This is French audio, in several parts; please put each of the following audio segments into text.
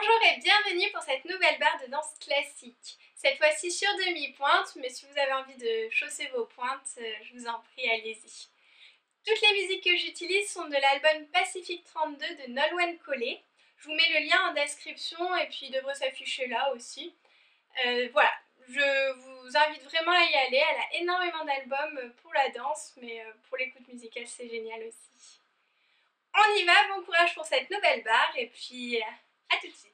Bonjour et bienvenue pour cette nouvelle barre de danse classique. Cette fois-ci sur demi-pointe, mais si vous avez envie de chausser vos pointes, je vous en prie, allez-y. Toutes les musiques que j'utilise sont de l'album Pacific 32 de Nolwenn Cole. Je vous mets le lien en description et puis il devrait s'afficher là aussi. Voilà, je vous invite vraiment à y aller. Elle a énormément d'albums pour la danse, mais pour l'écoute musicale c'est génial aussi. On y va, bon courage pour cette nouvelle barre et puis à tout de suite.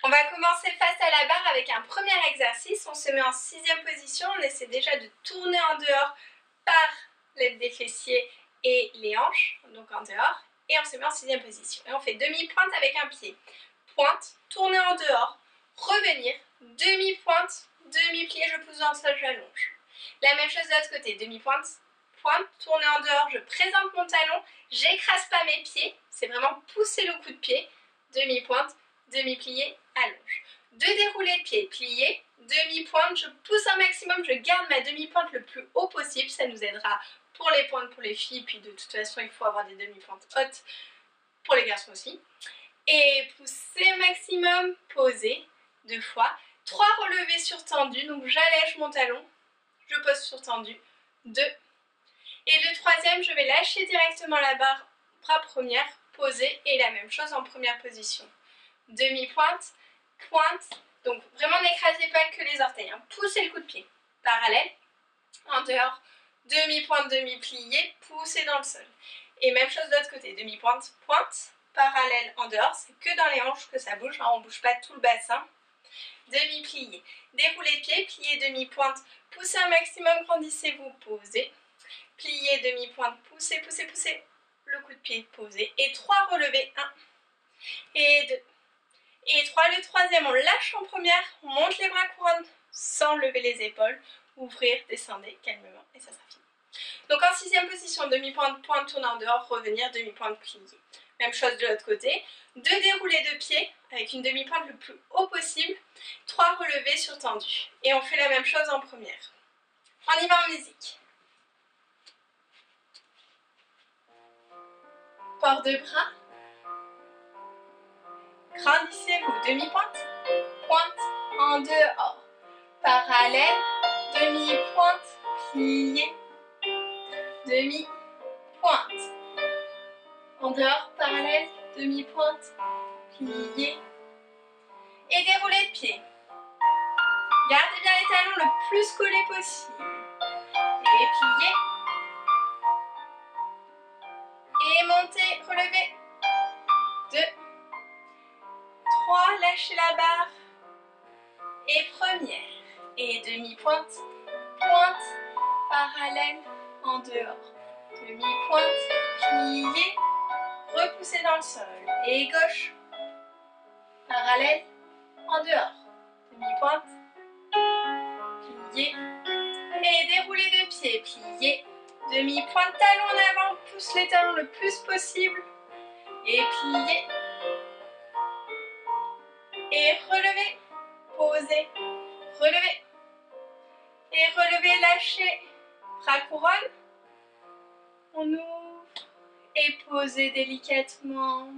On va commencer face à la barre avec un premier exercice. On se met en 6e position, on essaie déjà de tourner en dehors par l'aide des fessiers et les hanches, donc en dehors, et on se met en 6e position. Et on fait demi-pointe avec un pied. Pointe, tourner en dehors, revenir, demi-pointe, demi-plié, je pousse dans le sol, j'allonge. La même chose de l'autre côté, demi-pointe, pointe, tourner en dehors, je présente mon talon, j'écrase pas mes pieds, c'est vraiment pousser le coup de pied, demi-pointe, demi-plié, allonge. Deux déroulés de pied, plié, demi-pointe, je pousse un maximum, je garde ma demi-pointe le plus haut possible, ça nous aidera pour les pointes pour les filles, puis de toute façon il faut avoir des demi-pointes hautes pour les garçons aussi. Et pousser au maximum, poser, 2 fois, 3 relevés sur tendu, donc j'allège mon talon, je pose sur tendu, 2. Et le 3e, je vais lâcher directement la barre, bras première, poser, et la même chose en première position. Demi-pointe, pointe, donc vraiment n'écrasez pas que les orteils, hein. Poussez le coup de pied, parallèle, en dehors, demi-pointe, demi-plié, poussez dans le sol. Et même chose de l'autre côté, demi-pointe, pointe, parallèle en dehors, c'est que dans les hanches que ça bouge, hein, on ne bouge pas tout le bassin. Demi-plié, déroulez pied, plié, demi-pointe, poussez un maximum, grandissez-vous, posez. Plié, demi-pointe, poussez, poussez, poussez, le coup de pied, posez. Et 3 relevés, 1 et 2. Et 3, le 3e, on lâche en première, on monte les bras couronne sans lever les épaules, ouvrir, descendez calmement et ça sera fini. Donc en 6e position, demi-pointe, pointe, tourner en dehors, revenir, demi-pointe, plié. Même chose de l'autre côté, 2 déroulés de pied avec une demi-pointe le plus haut possible, 3 relevés sur tendu. Et on fait la même chose en première. On y va en musique. Port de bras. Grandissez-vous, demi-pointe, pointe, en dehors, parallèle, demi-pointe, plié, demi-pointe, en dehors, parallèle, demi-pointe, plié, et déroulé de pied. Gardez bien les talons le plus collés possible, et plié, et montez, relevez, 2, 3, lâchez la barre, et première, et demi-pointe, pointe, parallèle, en dehors, demi-pointe, plié, repoussez dans le sol, et gauche, parallèle, en dehors, demi-pointe, plié, et déroulé de pied, plié, demi-pointe, talon en avant, pousse les talons le plus possible, et plié, et relevez, posez, relevez, et relevez, lâchez, bras couronne, on ouvre, et posez délicatement.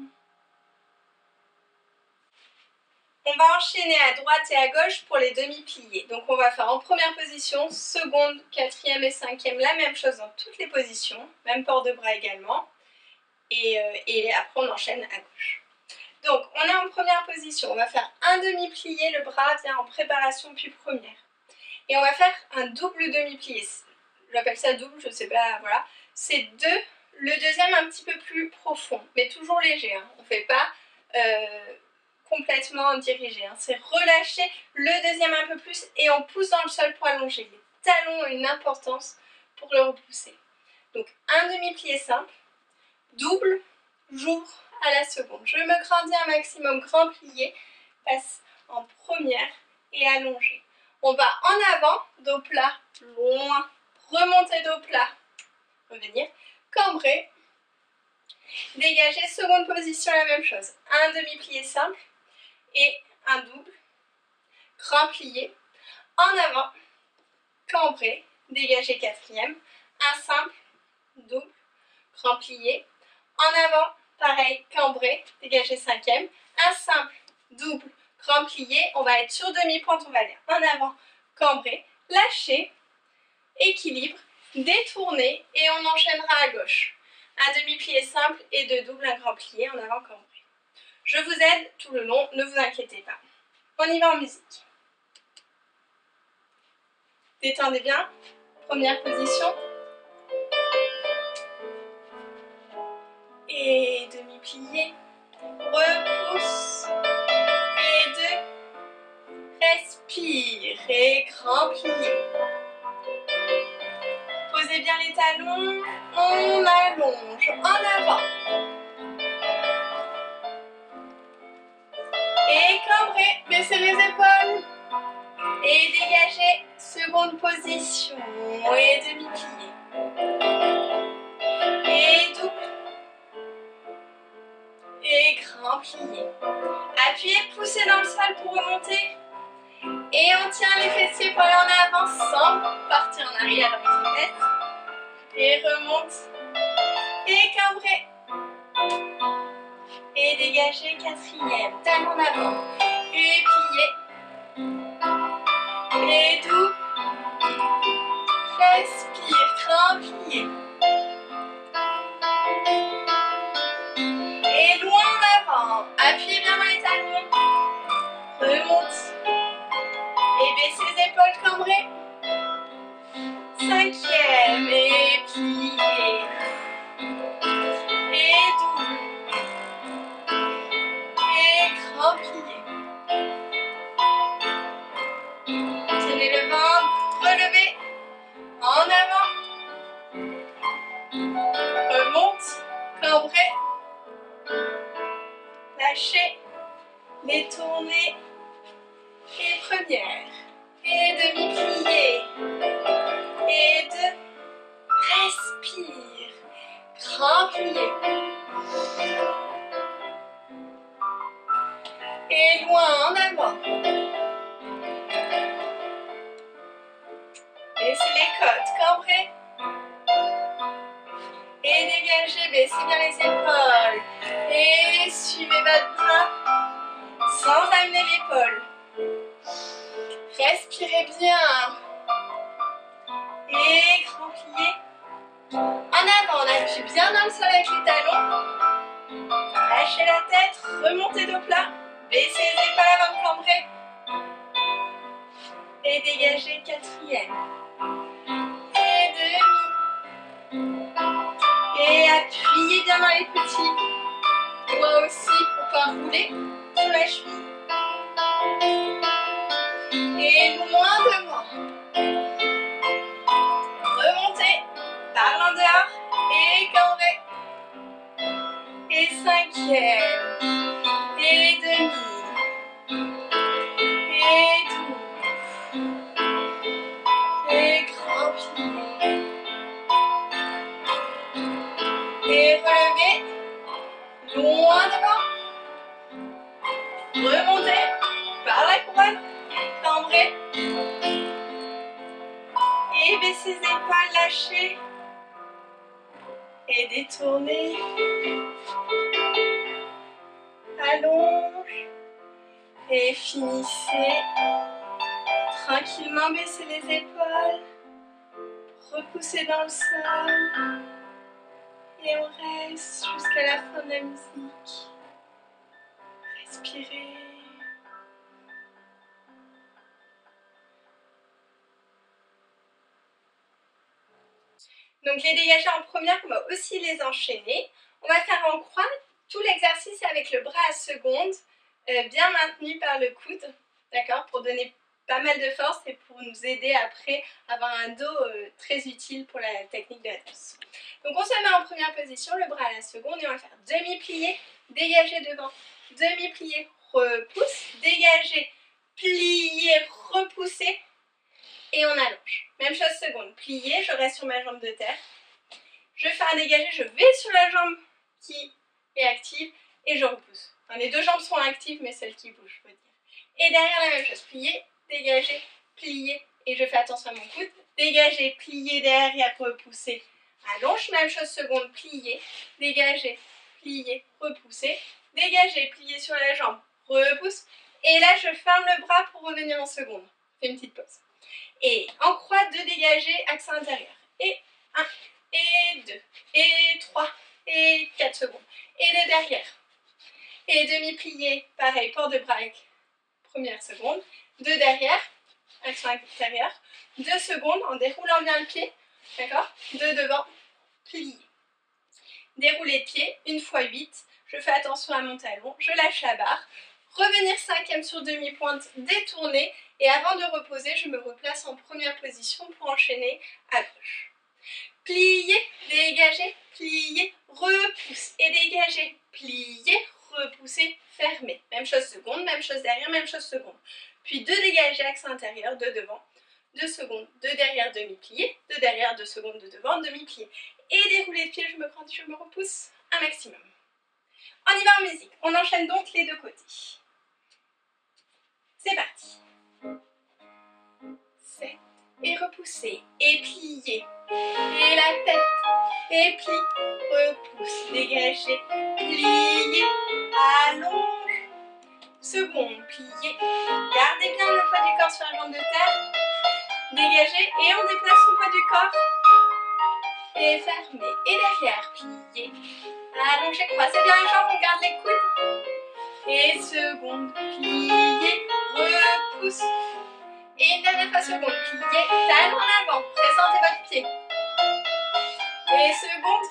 On va enchaîner à droite et à gauche pour les demi-pliés. Donc on va faire en première position, seconde, 4e et 5e, la même chose dans toutes les positions, même port de bras également, et après on enchaîne à gauche. Donc on est en première position, on va faire un demi-plié, le bras vient en préparation puis première. Et on va faire un double demi-plié, j'appelle ça double, je sais pas, voilà. C'est 2, le deuxième un petit peu plus profond, mais toujours léger, hein. On ne fait pas complètement dirigé, hein. C'est relâcher le deuxième un peu plus et on pousse dans le sol pour allonger. Les talons ont une importance pour le repousser. Donc un demi-plié simple, double, j'ouvre à la seconde. Je me grandis un maximum, grand plié, passe en première et allongé. On va en avant, dos plat, loin, remonter dos plat, revenir, cambrer, dégager, seconde position, la même chose. Un demi-plié simple et un double, grand plié, en avant, cambré, dégager 4e, un simple, double, grand plié, en avant, pareil, cambré, dégager 5e, un simple, double, double, grand plié. On va être sur demi-pointe, on va aller en avant, cambré, lâcher, équilibre, détourner et on enchaînera à gauche. Un demi-plié simple et de double, un grand plié en avant, cambré. Je vous aide tout le long, ne vous inquiétez pas. On y va en musique. Détendez bien. Première position. Et demi-plié. Repousse. Et deux. Respire. Et grand plié. Posez bien les talons. On allonge. En avant. Et cambrez. Baissez les épaules. Et dégagez. Seconde position. Et demi-plié. Et double. Et grand plié. Appuyez, poussez dans le sol pour remonter. Et on tient les fessiers pour aller en avant sans partir en arrière avec les têtes. Et remonte. Et cambrez. Et dégagez, quatrième. Talon en avant. Et plié. Et doux. Respire, grand plié. Et loin en avant. Appuyez bien dans les talons. Remonte. Et baissez les épaules cambrées. Cinquième. Et plié. Et doux. Et grand plié. Tenez le ventre. Relevez. En avant. Remonte. Cambrez. Lâchez. Détournez. Et première. Et demi-plié. Et deux. Respire. Grand plié. Et loin en avant. Baissez les côtes, cambrez. Et dégagez, baissez bien les épaules. Et suivez votre bras sans amener l'épaule. Respirez bien. Et grand plié. En avant, on appuie bien dans le sol avec les talons. Lâchez la tête, remontez dos plat. Baissez les épaules avant de cambrer. Et dégagez, quatrième. Et demi. Et appuyez bien dans les petits doigts aussi pour pas rouler sur la cheville. Et loin devant. Remontez par l'en dehors et cambrez. Et cinquième. Et demi. Et doux. Et grand plié. Et relevez. Loin devant. Remontez par la couronne. Cambrez. Et baissez les épaules, lâchez. Et détournez. Allonge. Et finissez. Tranquillement, baissez les épaules. Repoussez dans le sol. Et on reste jusqu'à la fin de la musique. Respirez. Donc les dégagés en première, on va aussi les enchaîner. On va faire en croix tout l'exercice avec le bras à seconde, bien maintenu par le coude, d'accord, pour donner pas mal de force et pour nous aider après à avoir un dos très utile pour la technique de la danse. Donc on se met en première position, le bras à la seconde et on va faire demi-plié, dégagé devant, demi-plié, repousse, dégagé, plié, repoussé et on allonge. Même chose seconde, plié, je reste sur ma jambe de terre, je fais un dégagé, je vais sur la jambe qui est active et je repousse. Enfin, les deux jambes sont actives mais celle qui bouge, je veux dire. Et derrière la même chose, plié, dégagé, plié et je fais attention à mon coude, dégagé, plié, derrière, repoussé, allonge, même chose seconde, plié, dégagé, plié, repoussé, dégagé, plié sur la jambe, repousse. Et là, je ferme le bras pour revenir en seconde. Fais une petite pause. Et en croix, 2 dégagés, accent intérieur. Et 1, et 2, et 3, et 4 secondes. Et de derrière. Et demi-plié, pareil, port de bras avec première seconde. 2 derrière, accent intérieur. 2 secondes en déroulant bien le pied. D'accord? 2 devant, plié. Dérouler de pied, 1 fois 8. Je fais attention à mon talon, je lâche la barre. Revenir 5e sur demi-pointe, détourner. Et avant de reposer, je me replace en première position pour enchaîner à gauche. Plier, dégager, plier, repousse et dégager, plier, repousser, fermer. Même chose seconde, même chose derrière, même chose seconde. Puis 2 dégagés, accent intérieur, 2 devant, 2 secondes, 2 derrière, demi-plié, 2 derrière, 2 secondes, 2 devant, demi-plié. Et dérouler de pied, je me grandis, je me repousse un maximum. On y va en musique. On enchaîne donc les 2 côtés. C'est parti. 7. Et repousser. Et plier. Et la tête. Et plie. Repousse. Dégager. Plier. Allonge. Seconde. Plier. Gardez bien le poids du corps sur la jambe de terre. Dégagez. Et on déplace le poids du corps. Et fermez. Et derrière. Plier. Allongez. Croisez bien les jambes. On garde les coudes. Et seconde. Plier. Repousse. Et une dernière fois seconde. Plier. Talon en avant. Présentez votre pied. Et seconde.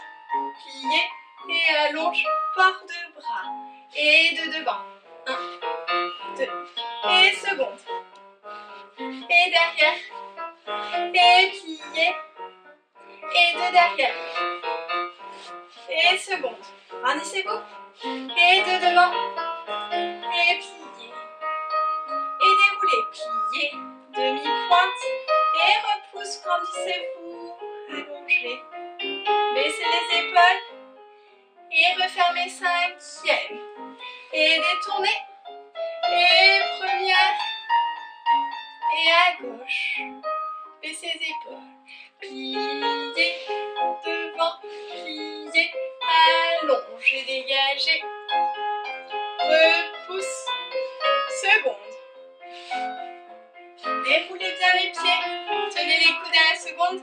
Plier. Et allonge. Port de bras. Et de devant. 1, 2. Et seconde. Et derrière. Et plier. Et de derrière. Et seconde. Grandissez-vous. Et de devant. Et plier. Et déroulez. Plier. Demi-pointe. Et repousse. Grandissez-vous. Allongez. Baissez les épaules. Et refermez 5e. Et détournez. Et première. Et à gauche. Baissez les épaules. Pliez. Devant. Pliez. Allongez. Dégagez. Repousse. Seconde. Déroulez bien les pieds. Tenez les coudes à la seconde.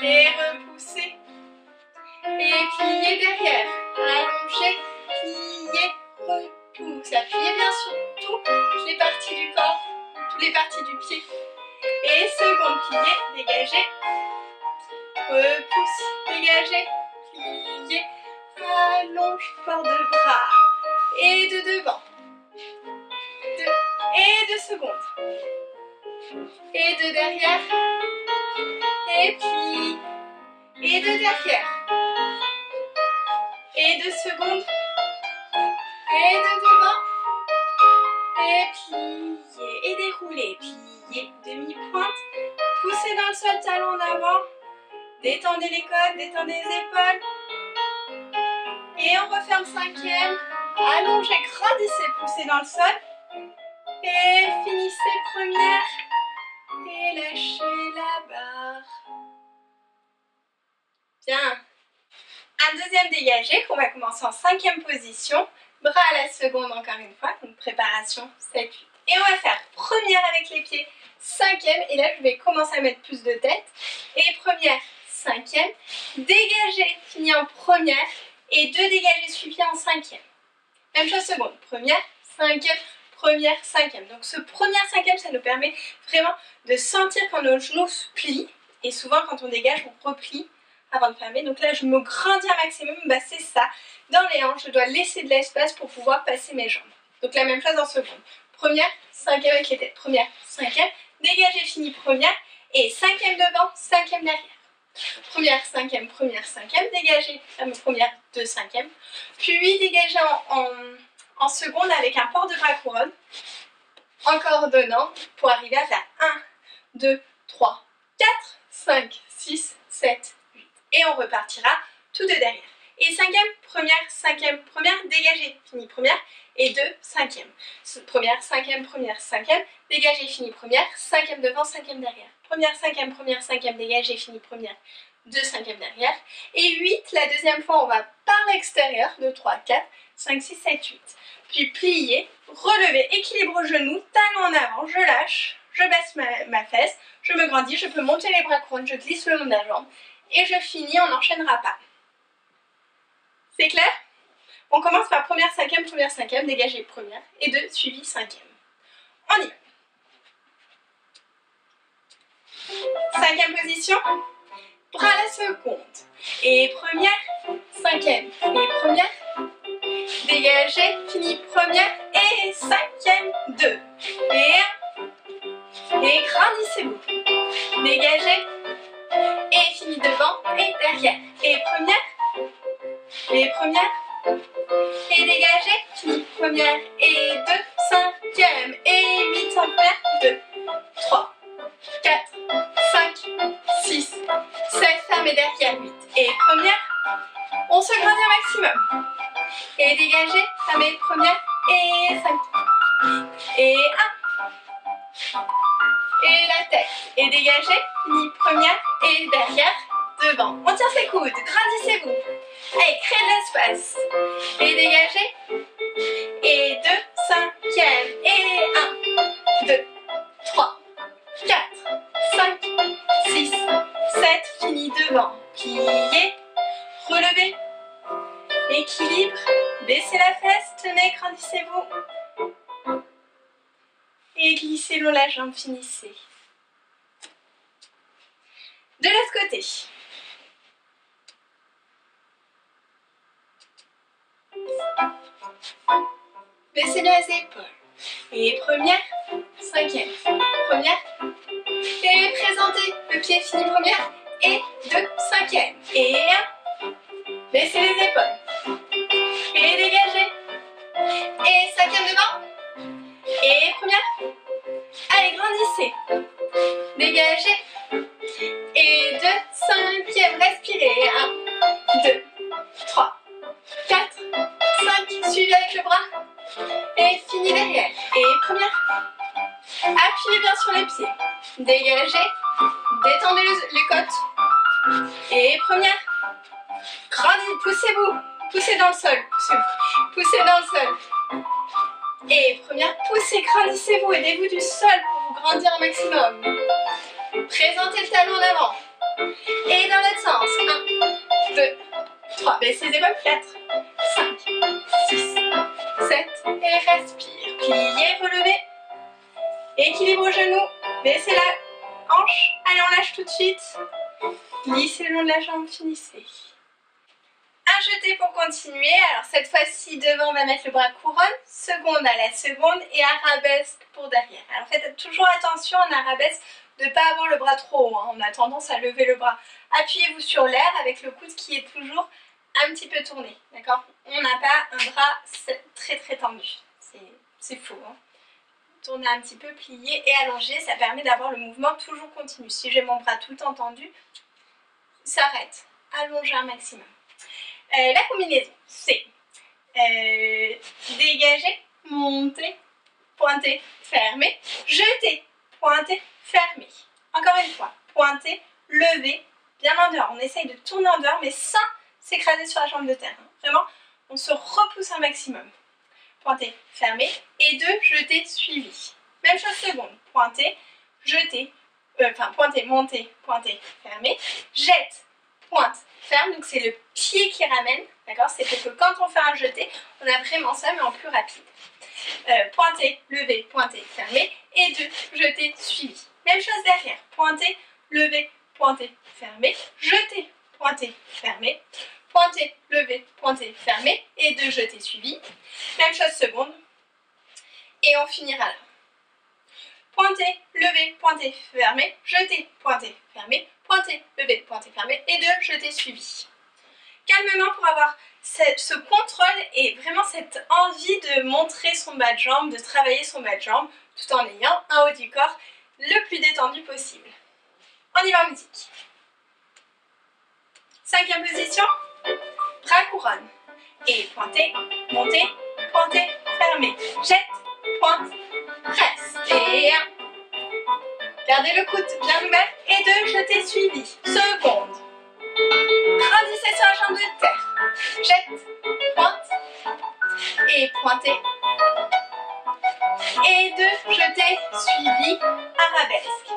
Et repoussez. Et pliez derrière. Allongez. Pliez. Repousse. Appuyez bien sur toutes les parties du corps. Toutes les parties du pied. Et seconde. Pliez. Dégagez. Repousse. Dégagez. Pliez. Allonge. Port de bras. Et de devant. 2. Et 2 secondes. Et de derrière. Et plie. Et de derrière. Et 2 secondes. Et de devant. Et plier. Et dérouler. Plier. Demi-pointe. Poussez dans le sol, talon en avant. Détendez les côtes, détendez les épaules. Et on referme 5e. Allongez, grandissez, poussez dans le sol. Et finissez première. Et lâchez la barre. Bien. Un deuxième dégagé qu'on va commencer en 5e position. Bras à la seconde encore une fois. Donc préparation 7, 8. Et on va faire première avec les pieds, 5e. Et là je vais commencer à mettre plus de tête. Et première, 5e. Dégagé, fini en première. Et 2 dégagés suivis en 5e. Même chose seconde. Première, 5e. Première, 5e. Donc ce première 5e, ça nous permet vraiment de sentir quand nos genoux se plient. Et souvent quand on dégage, on replie avant de fermer. Donc là, je me grandis un maximum. Bah, c'est ça. Dans les hanches, je dois laisser de l'espace pour pouvoir passer mes jambes. Donc la même chose en seconde. Première, 5e avec les têtes. Première, 5e. Dégagé, fini première. Et 5e devant, 5e derrière. Première, 5e, première, 5e. Dégagé, première, 2, 5e. Puis dégagé en seconde avec un port de bras couronne. En coordonnant pour arriver à faire 1, 2, 3, 4, 5, 6, 7, 8. Et on repartira tout de derrière. Et 5e, première, 5e, première, dégagé, fini première. Et 2, 5e. Première, 5e, première, 5e, dégagé, fini première. 5e devant, 5e derrière. Première, 5e, dégagé, fini première. 2 cinquièmes derrière. Et 8, la deuxième fois, on va par l'extérieur, 2, 3, 4, 5, 6, 7, 8. Puis plier, relever, équilibre au genou, talon en avant, je lâche, je baisse ma fesse, je me grandis, je peux monter les bras couronnes, je glisse le long de la jambe. Et je finis, on n'enchaînera pas. C'est clair? On commence par première, cinquième, dégager première, et 2, suivi cinquième. On y va. Cinquième position, bras à la seconde. Et première, cinquième. Et première, dégagez, fini première, et cinquième, 2. Et 1. Et grandissez-vous. Dégagez, et fini devant, et derrière. Et première, et dégagez, fini première, et 2, cinquième, et 8, en première, 2, 3, 4, 5, 6, 7, fermez derrière, 8. Et première, on se grandit au maximum. Et dégagez, fermez première, et 5. Et 1. Et la tête. Et dégagez, fini première, et derrière, devant. On tient ses coudes, grandissez-vous. Allez, créez de l'espace. Et dégagez. Et 2, cinquième. Et 1, 2, 3, 4, 5, 6, 7. Fini devant. Pliez. Relevez. Équilibre. Baissez la fesse. Tenez, grandissez-vous. Et glissez le long de la jambe. Finissez. De l'autre côté. Baissez les épaules. Et première, cinquième. Première. Et présentez. Le pied fini première. Et 2, cinquième. Et 1. Baissez les épaules. Et dégagez. Et cinquième devant. Et première. Allez, grandissez. Dégagez. Et 2, cinquième. Respirez. 1, 2, 3, 4, 5. Suivez avec le bras. Et fini derrière. Et première. Appuyez bien sur les pieds. Dégagez. Détendez les côtes. Et première. Grandissez. Poussez-vous. Poussez dans le sol. Poussez-vous. Poussez dans le sol. Et première. Poussez. Grandissez-vous. Aidez-vous du sol pour vous grandir au maximum. Présentez le talon en avant. Et dans l'autre sens. 1, 2, 3. Baissez les épaules. 4, 5, 6, 7. Et respire. Pliez, relevez. Équilibre au genou. Baissez la hanche. Allez, on lâche tout de suite. Glissez le long de la jambe. Finissez. Un jeté pour continuer. Alors cette fois-ci, devant, on va mettre le bras couronne. Seconde à la seconde. Et arabesque pour derrière. Alors faites toujours attention en arabesque de ne pas avoir le bras trop haut. On a tendance à lever le bras. Appuyez-vous sur l'air avec le coude qui est toujours un petit peu tourné. D'accord? On n'a pas un bras très très tendu. C'est faux. Hein? Tournez un petit peu, plier et allonger. Ça permet d'avoir le mouvement toujours continu. Si j'ai mon bras tout le temps tendu, ça arrête. Allongez un maximum. La combinaison, c'est dégager, monter, pointer, fermer, jeter, pointer, fermer. Encore une fois, pointer, lever, bien en dehors. On essaye de tourner en dehors, mais sans s'écraser sur la jambe de terre. Vraiment, on se repousse un maximum. Pointer, fermer, et 2, jeter, suivi. Même chose seconde. Pointer, jeter, pointer, monter, pointer, fermer, jette, pointe, ferme. Donc c'est le pied qui ramène, d'accord? C'est pour que quand on fait un jeté, on a vraiment ça, mais en plus rapide. Pointer, lever, pointer, fermer, et 2, jeter, suivi. Même chose derrière. Pointer, lever, pointer, fermer, jeter, pointer, fermer, pointer, lever, pointer, fermer, et 2, jeter, suivi. Même chose seconde. Et on finira là. Pointer, lever, pointer, fermer, jeter, pointer, fermer, pointer, lever, pointer, fermer, et 2, jeter, suivi. Calmement pour avoir ce contrôle et vraiment cette envie de montrer son bas de jambe, de travailler son bas de jambe, tout en ayant un haut du corps le plus détendu possible. On y va en musique. Cinquième position, bras couronne. Et pointer, monter, pointer, fermer, jette, pointe, reste. Et 1. Gardez le coude bien ouvert. Et 2, jetez, suivi. Seconde. Grandissez sur la jambe de terre. Jette, pointe et pointez. Et 2, jetez, suivi, arabesque.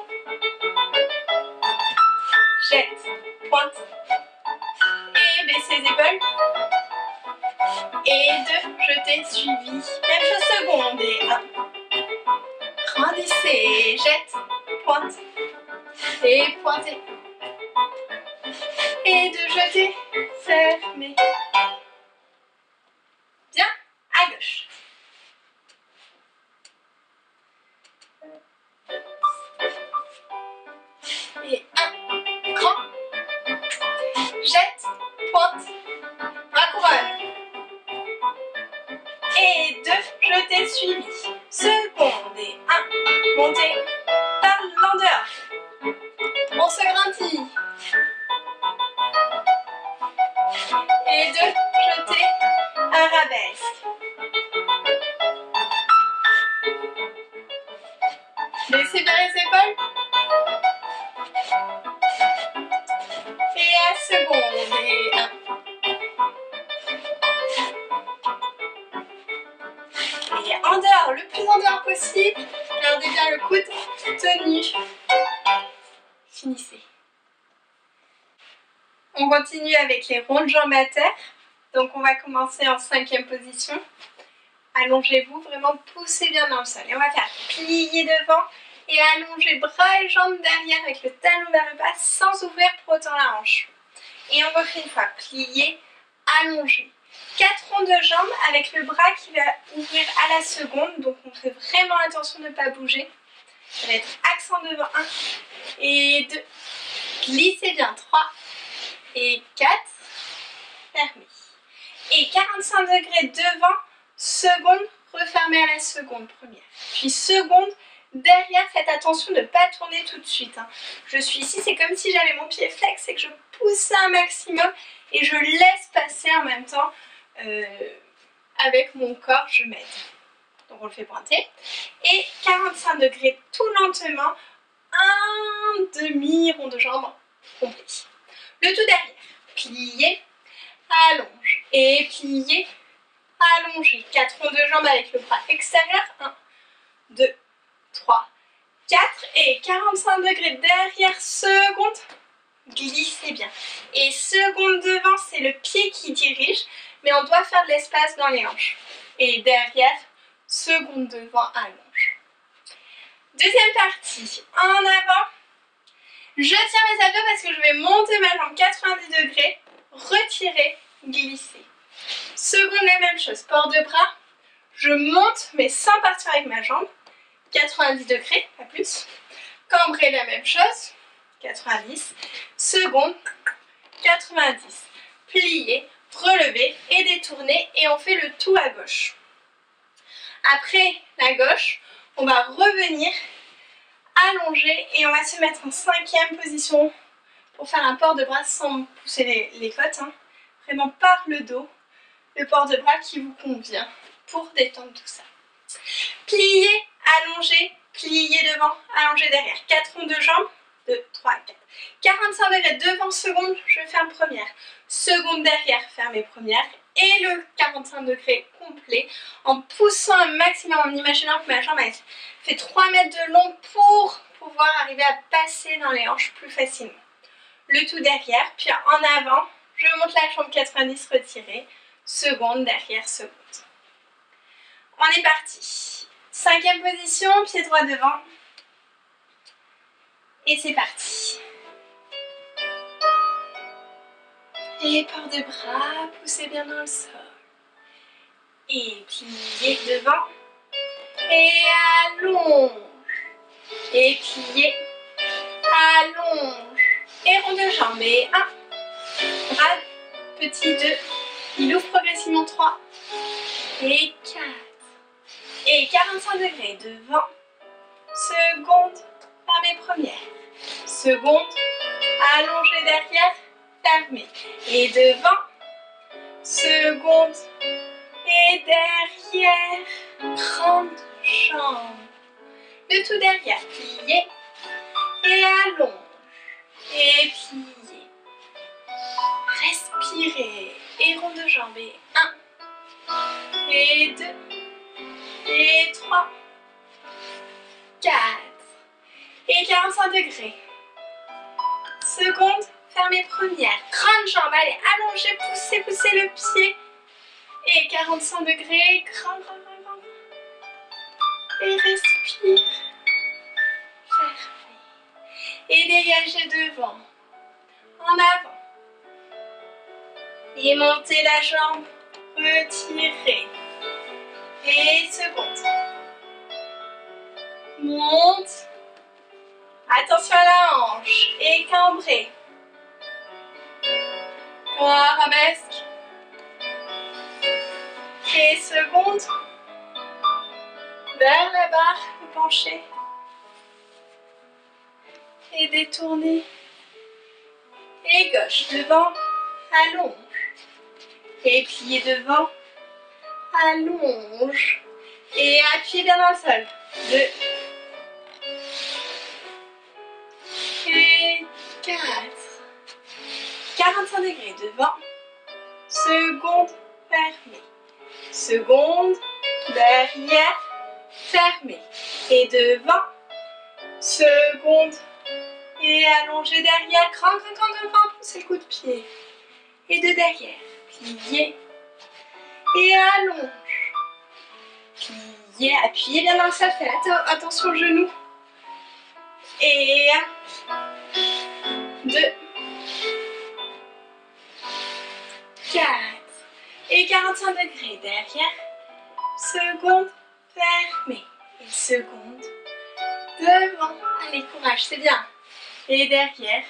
Jette, pointe et baissez les épaules. Et 2, jetez, suivi. Même chose seconde et 1. Grandissez, jette, pointe et pointez. Et 2, jetez, fermez. Bien, à gauche. Et 1, grand. Jette, pointe, bras couronne. Et 2, jetez, suivi. Seconde et 1, montez par l'endeur. On se grandit. Et 2, jetez, arabesque. Laissez bien les épaules. Et à seconde et 1. Et en dehors, le plus en dehors possible. Gardez bien le coude tenu. Finissez. On continue avec les rondes jambes à terre. Donc on va commencer en 5e position. Allongez-vous, vraiment poussez bien dans le sol. Et on va faire plier devant et allonger bras et jambes derrière avec le talon vers le bas sans ouvrir pour autant la hanche. Et on refait une fois, plier, allonger. 4 ronds de jambes avec le bras qui va ouvrir à la seconde. Donc on fait vraiment attention de ne pas bouger. Ça va être accent devant 1 et 2. Glissez bien 3 et 4. Fermez. Et 45 degrés devant, seconde, refermez à la seconde première. Puis seconde, derrière, faites attention de ne pas tourner tout de suite. Je suis ici, c'est comme si j'avais mon pied flex et que je poussais un maximum et je laisse passer en même temps avec mon corps, je m'aide. Donc on le fait pointer. Et 45 degrés tout lentement, un demi-rond de jambe complet. Le tout derrière, pliez, allonge et pliez, allongez. 4 ronds de jambes avec le bras extérieur. 1, 2, 3, 4 et 45 degrés derrière, seconde, glissez bien. Et seconde devant, c'est le pied qui dirige, mais on doit faire de l'espace dans les hanches. Et derrière, seconde devant, allonge. Deuxième partie, en avant. Je tiens mes abdos parce que je vais monter ma jambe 90 degrés, retirer, glisser. Seconde, la même chose, port de bras, je monte mais sans partir avec ma jambe, 90 degrés, pas plus. Cambrer, la même chose, 90. Seconde, 90. Plier, relever et détourner et on fait le tout à gauche. Après la gauche, on va revenir allonger et on va se mettre en 5e position pour faire un port de bras sans pousser les côtes, vraiment par le dos, le port de bras qui vous convient pour détendre tout ça. Plier, allonger, plier devant, allonger derrière. 4 ronds de jambes, 2, 3, 4. 45 degrés devant, seconde, je ferme première. Seconde derrière, fermez première. Et le 45 degrés complet en poussant un maximum, en imaginant que ma jambe fait 3 mètres de long pour pouvoir arriver à passer dans les hanches plus facilement. Le tout derrière, puis en avant, je monte la jambe 90, retirée. Seconde derrière, seconde. On est parti. 5e position, pied droit devant. Et c'est parti. Et port de bras, poussez bien dans le sol. Et pliez devant. Et allonge. Et pliez. Allonge. Et rond de jambe. Et 1. Bras, petit 2. Il ouvre progressivement 3. Et 4. Et 45 degrés devant. Seconde. Fermez première. Seconde. Allongez derrière. Fermez. Et devant. Seconde. Et derrière. Grande jambe. Le tout derrière. Pliez. Et allonge. Et pliez. étirez. Et rond de jambes. Et 1, et 2, et 3, 4. Et 45 degrés. Seconde, fermez première. Grande jambe, allez, allongez, poussez, poussez le pied. Et 45 degrés, grand. Et respire. Fermez. Et dégagez devant. En avant. Et montez la jambe. Retirez. Et seconde. Monte. Attention à la hanche. Et cambrez. Arabesque. Et seconde. Vers la barre, pencher. Et détourner. Et gauche devant. Allonge. Et pliez devant. Allonge. Et appuyez bien dans le sol. 2. Et 4. 45 degrés devant. Seconde, fermée. Seconde, derrière, fermée. Et devant. Seconde. Et allongez derrière. Grand. Poussez le coup de pied. Et de derrière. Pliez. Et allonge. Pliez. Appuyez bien dans le sol. Faites attention aux genoux. Et 1, 2, 4. Et 45 degrés derrière. Seconde, fermée. Et seconde, devant. Allez, courage, c'est bien. Et derrière.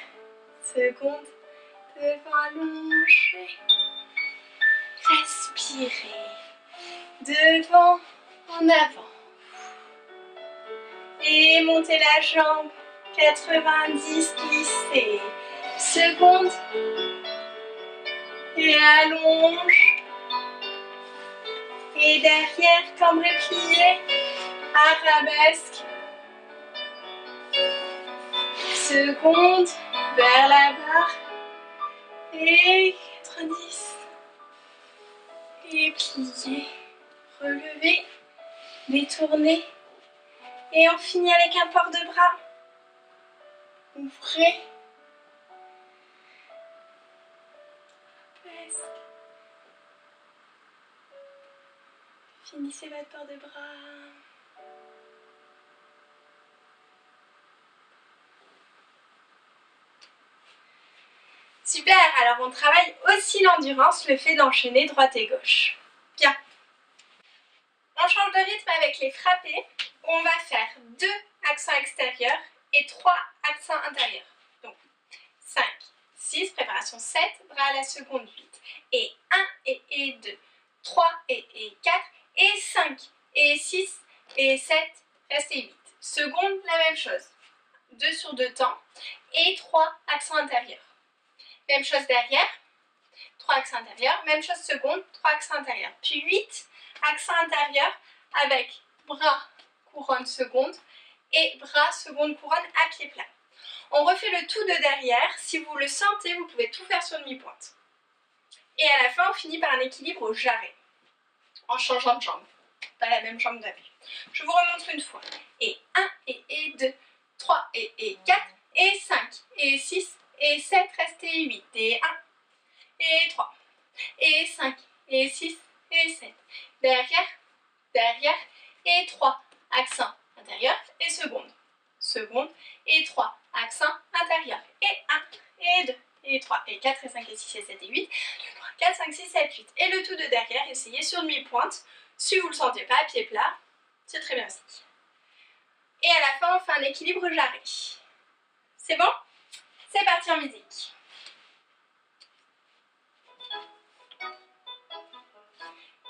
Seconde, devant, allongez. Respirez. Devant, en avant. Et montez la jambe. 90, glissez. Seconde. Et allonge. Et derrière, cambré, plié. Arabesque. Seconde. Vers la barre. Et 90. Et plié. Relevez. Détournez. Et on finit avec un port de bras. Ouvrez. Presque. Finissez votre port de bras. Super, alors on travaille aussi l'endurance, le fait d'enchaîner droite et gauche. Bien. On change de rythme avec les frappés. On va faire 2 accents extérieurs et 3 accents intérieurs. Donc 5, 6, préparation 7, bras à la seconde 8. Et 1 et 2, 3 et 4, et 5, et 6, et 7, restez 8. Seconde, la même chose. 2 sur 2 temps. Et 3 accents intérieurs. Même chose derrière. 3 accents intérieurs. Même chose seconde, 3 accents intérieurs. Puis 8 accents intérieurs avec bras, couronne, seconde. Et bras, seconde, couronne à pied plat. On refait le tout de derrière. Si vous le sentez, vous pouvez tout faire sur demi-pointe. Et à la fin, on finit par un équilibre au jarret. En changeant de jambe. Pas la même jambe d'appui. Je vous remontre une fois. Et 1 et 2, 3 et 4, et 5, et 6, et 7, restez 8. Et 1, et 3, et 5, et 6, et 7. Derrière, derrière, et 3. Accent intérieur et seconde. Seconde, et 3. Accent intérieur. Et 1, et 2, et 3, et 4, et 5, et 6, et 7, et 8. 2, 3, 4, 5, 6, 7, 8. Et le tout de derrière, essayez sur demi-pointe. Si vous ne le sentez pas, à pied plat, c'est très bien aussi. Et à la fin, on fait un équilibre jarret. C'est bon? C'est parti en musique.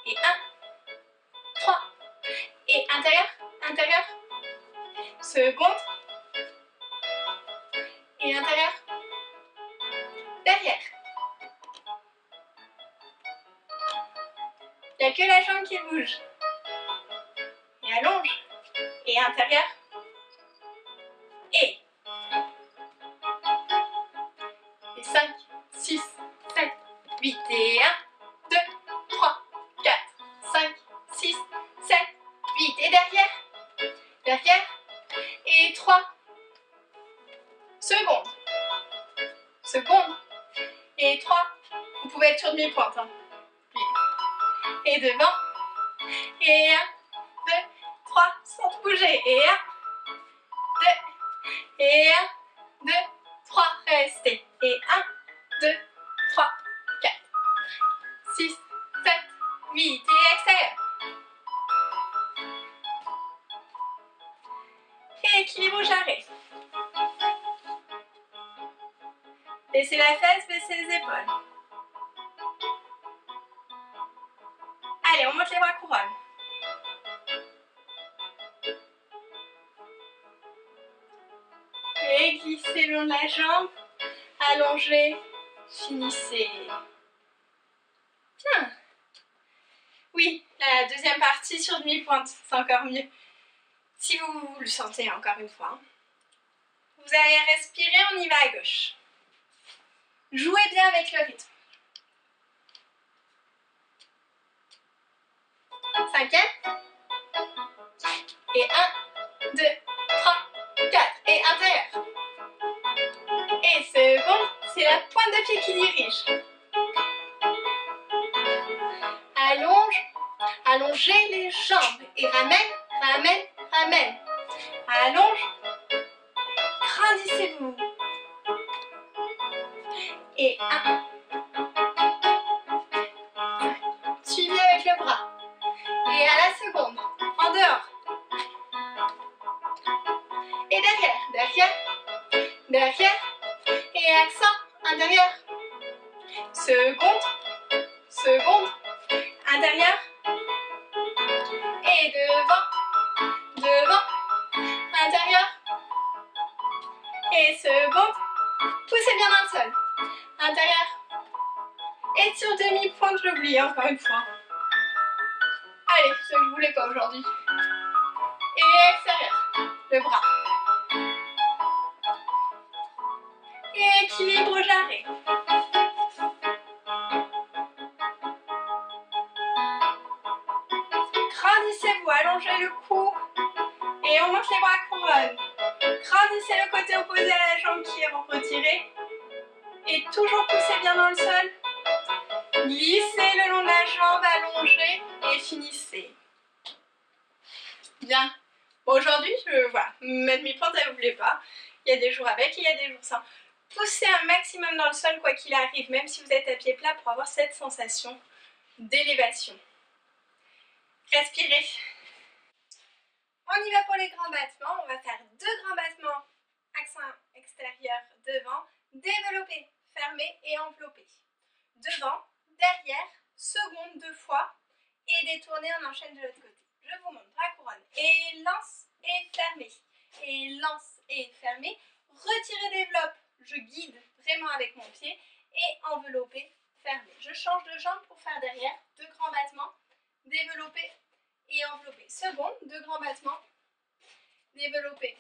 Et 1, 3, et intérieur, intérieur, seconde, et intérieur, derrière. Il n'y a que la jambe qui bouge. Et allonge, et intérieur, et 5, 6, 7, 8 et 1, 2, 3, 4, 5, 6, 7, 8 et derrière, derrière, et 3 secondes, secondes, et 3, vous pouvez être sur demi-pointe, hein. Et devant, et 1, 2, 3, sans bouger, et 1, 2, et 1, 2, 3, restez, et 1, 2, 3, 4, 6, 7, 8, et extérieur. Et équilibre jarret. Baissez la fesse, baissez les épaules. Allez, on monte les bras couronne. Et glissez le long de la jambe. Allongez. Finissez. Bien. Oui, la deuxième partie sur demi-pointe, c'est encore mieux. Si vous le sentez encore une fois. Vous allez respirer, on y va à gauche. Jouez bien avec le rythme. 5e. Et 1, 2, 3, 4. Et intérieur. Et seconde, c'est la pointe de pied qui dirige. Allonge, allongez les jambes. Et ramène, ramène, ramène. Allonge. Grandissez-vous. Et 1. Suivez avec le bras. Et à la seconde, en dehors. Et derrière, derrière, derrière. Et accent, intérieur. Seconde, seconde, intérieur. Et devant, devant, intérieur. Et seconde, poussez bien dans le sol. Intérieur. Et sur demi-pointe, je l'oublie encore une fois. Allez, ce que je voulais pas aujourd'hui. Et extérieur, le bras. Et équilibre jarret. Grandissez-vous, allongez le cou. Et on monte les bras couronne. Grandissez le côté opposé à la jambe qui est retirée. Et toujours poussez bien dans le sol. Glissez le long de la jambe, allongez et finissez. Bien. Bon, aujourd'hui, voilà, ma demi-pointe, elle ne vous plaît pas. Il y a des jours avec et il y a des jours sans. Poussez un maximum dans le sol, quoi qu'il arrive, même si vous êtes à pied plat, pour avoir cette sensation d'élévation. Respirez. On y va pour les grands battements. On va faire 2 grands battements, accent extérieur devant, développer, fermer et envelopper. Devant, derrière, seconde 2 fois et détourner, on enchaîne de l'autre côté. Je vous montre la couronne. Et lance et fermez. Et lance et fermez. Retirez, développe. Je guide vraiment avec mon pied. Et envelopper, fermez. Je change de jambe pour faire derrière. 2 grands battements. Développer et envelopper. Seconde, 2 grands battements. Développer,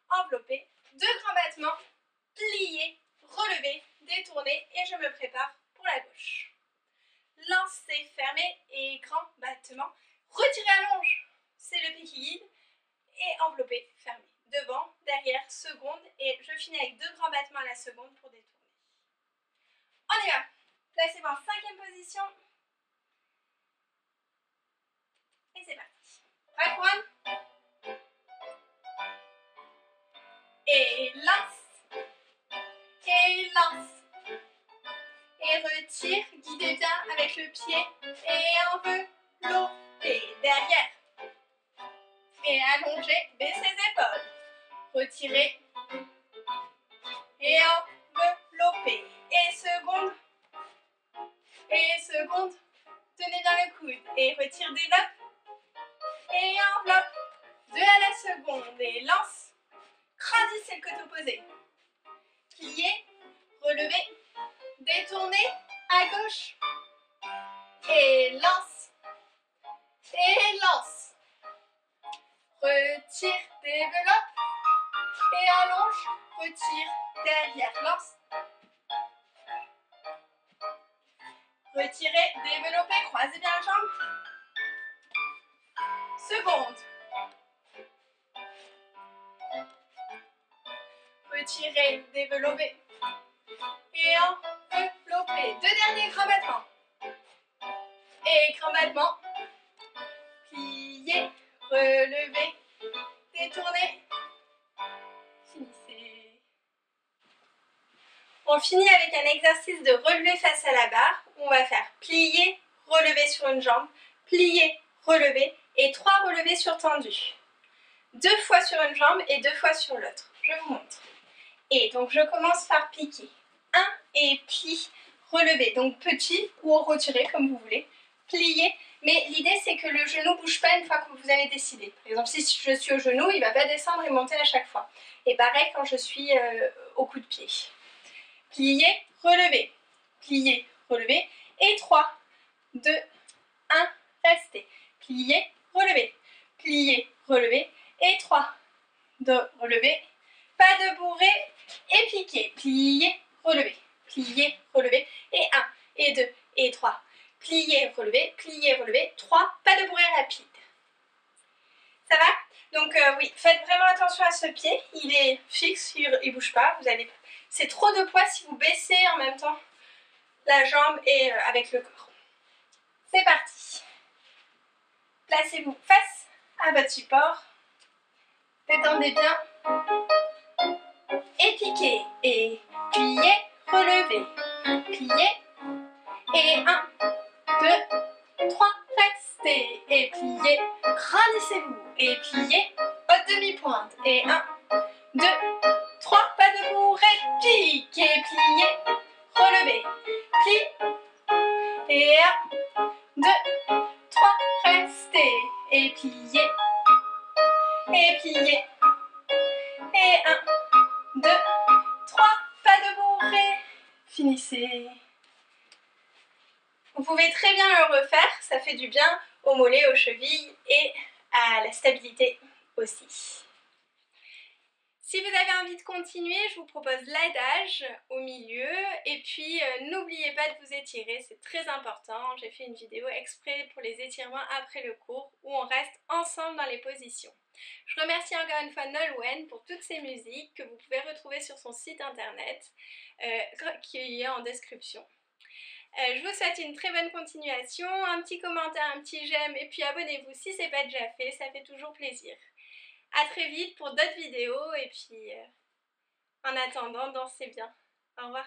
envelopper. 2 grands battements. Plier, relever, détourner. Et je me prépare pour la gauche. Lancez, fermez et grand battement. Retirez, allonge, c'est le pied qui guide. Et envelopper, fermez. Devant, derrière, seconde. Et je finis avec 2 grands battements à la seconde pour détourner. On y va. Placez-vous en 5e position. Et c'est parti. Bras couronne. Et lance. Et lance. Et retire, guidez bien avec le pied. Et enveloppez derrière. Et allongez, baissez les épaules. Retirez. Et enveloppez. Et seconde. Et seconde. Tenez bien le coude. Et retire, développe. Et enveloppe. 2 à la seconde. Et lance. Grandissez le côté opposé. Pliez. Relevez. Détournez. À gauche. Et lance. Et lance. Retire, développe. Et allonge. Retire, derrière, lance. retirer, développer. Et envelopper. 2 derniers grands battements. Et grand battement. Plier, relever, détourner. Finissez. On finit avec un exercice de relevé face à la barre. On va faire plier, relever sur une jambe, plier, relever et 3 relevés sur tendu. 2 fois sur une jambe et 2 fois sur l'autre. Je vous montre. Et donc je commence par piquer. 1 et plie, relever. Donc petit ou retirer comme vous voulez. Plier. Mais l'idée c'est que le genou ne bouge pas une fois que vous avez décidé. Par exemple si je suis au genou, il ne va pas descendre et monter à chaque fois. Et pareil quand je suis au coup de pied. Plier, relever. Plier, relever. Et 3, 2, 1, restez. Plier, relever. Plier, relever. Et 3, 2, relever. Pas de bourrée et piquer. Plier, relever. Plier, relever. Et 1, et 2, et 3. Plier, relever, 3, pas de bourrée rapide. Ça va? Donc oui, faites vraiment attention à ce pied, il est fixe, il ne bouge pas. C'est trop de poids si vous baissez en même temps la jambe et avec le corps. C'est parti. Placez-vous face à votre support. Détendez bien. Et piquez. Et pliez, relevez. Pliez. Et 1, 2, 3, restez. Et pliez. Grandissez-vous. Et pliez. Haute demi-pointe. Et 1, 2, 3, pas de bourrée. Piquez, pliez. Relevez. Plie. Et 1, 2, 3, restez. Et pliez. Et pliez. Et 1, 2, 3, pas de bourrée. Finissez. Vous pouvez très bien le refaire, ça fait du bien aux mollets, aux chevilles et à la stabilité aussi. Si vous avez envie de continuer, je vous propose l'adage au milieu et puis n'oubliez pas de vous étirer, c'est très important. J'ai fait une vidéo exprès pour les étirements après le cours où on reste ensemble dans les positions. Je remercie encore une fois Nolwenn pour toutes ces musiques que vous pouvez retrouver sur son site internet qui est en description. Je vous souhaite une très bonne continuation, un petit commentaire, un petit j'aime et puis abonnez-vous si ce n'est pas déjà fait, ça fait toujours plaisir. A très vite pour d'autres vidéos et puis en attendant, dansez bien. Au revoir.